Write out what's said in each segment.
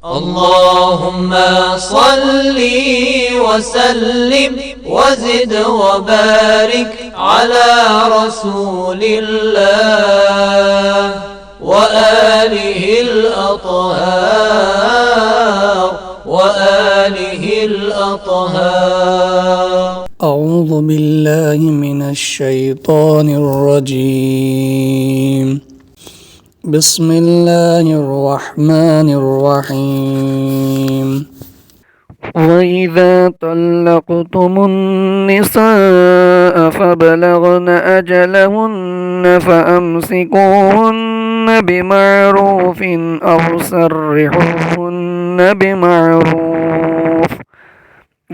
اللهم صل وسلم وزد وبارك على رسول الله وآله الأطهار. أعوذ بالله من الشيطان الرجيم. بسم الله الرحمن الرحيم. وإذا طلقتم النساء فبلغن أجلهن فأمسكوهن بمعروف أو سرحوهن بمعروف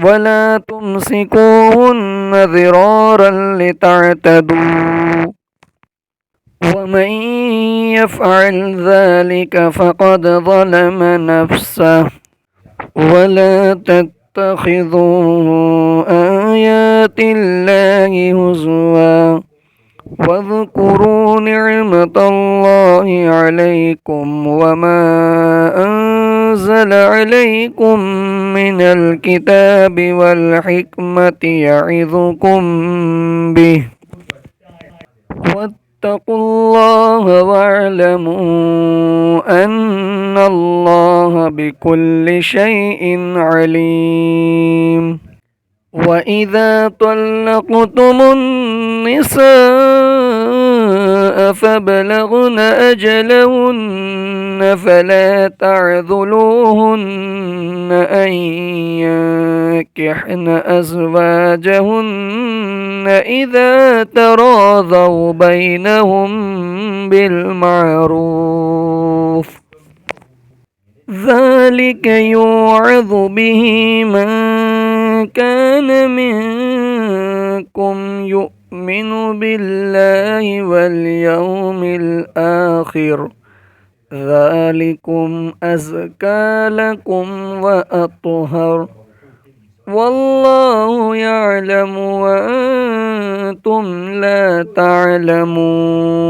ولا تمسكوهن ضرارا لتعتدوا ومن يفعل ذلك فقد ظلم نفسه ولا تتخذوا آيات الله هزوا واذكروا نعمة الله عليكم وما أنزل عليكم من الكتاب والحكمة يعظكم به واتقوا الله واعلموا أن الله بكل شيء عليم. وإذا طلقتم النساء فبلغن أجلهن فلا تعذلوهن أن ينكحن أزواجهن إذا تراضوا بينهم بالمعروف ذلك يوعظ به من كان منكم يؤمن بالله واليوم الآخر ذلكم أزكى لكم وأطهر والله يعلم وأنتم لا تعلمون.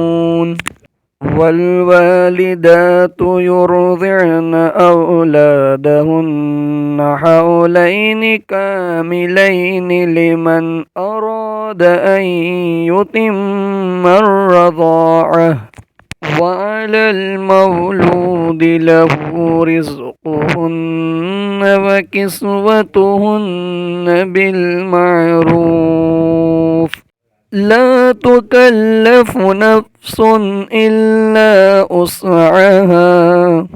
والوالدات يرضعن أولادهن حولين كاملين لمن أراد أن يتم الرضاعة وعلى المولود له رزقهن وكسوتهن بالمعروف لا تكلف نفس إلا وسعها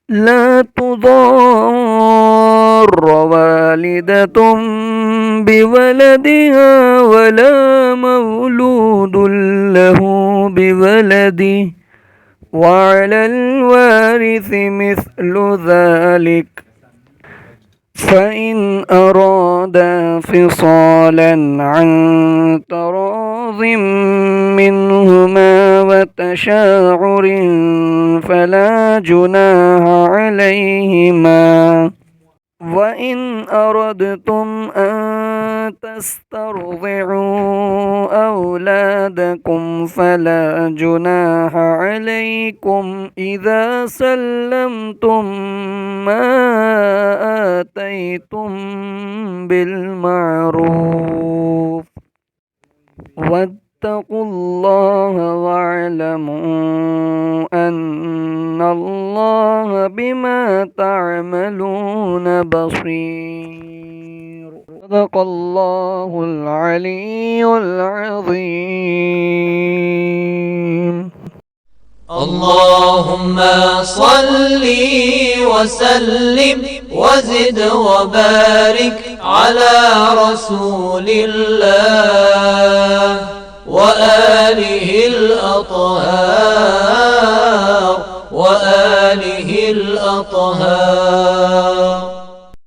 لا تضار والدة بولدها ولا مولود له بولده وعلى الوارث مثل ذلك فإن أرادا فصالا عن تراض منهما وتشاعر فلا جناح عليهما. وإن أردتم أن تسترضعوا أولادكم فلا جناح عليكم إذا سلمتم ما آتيتم بالمعروف واتقوا الله واعلموا أن الله بما تعملون بصير. صدق الله العلي العظيم. اللهم صل وسلم وزد وبارك على رسول الله وآله الأطهار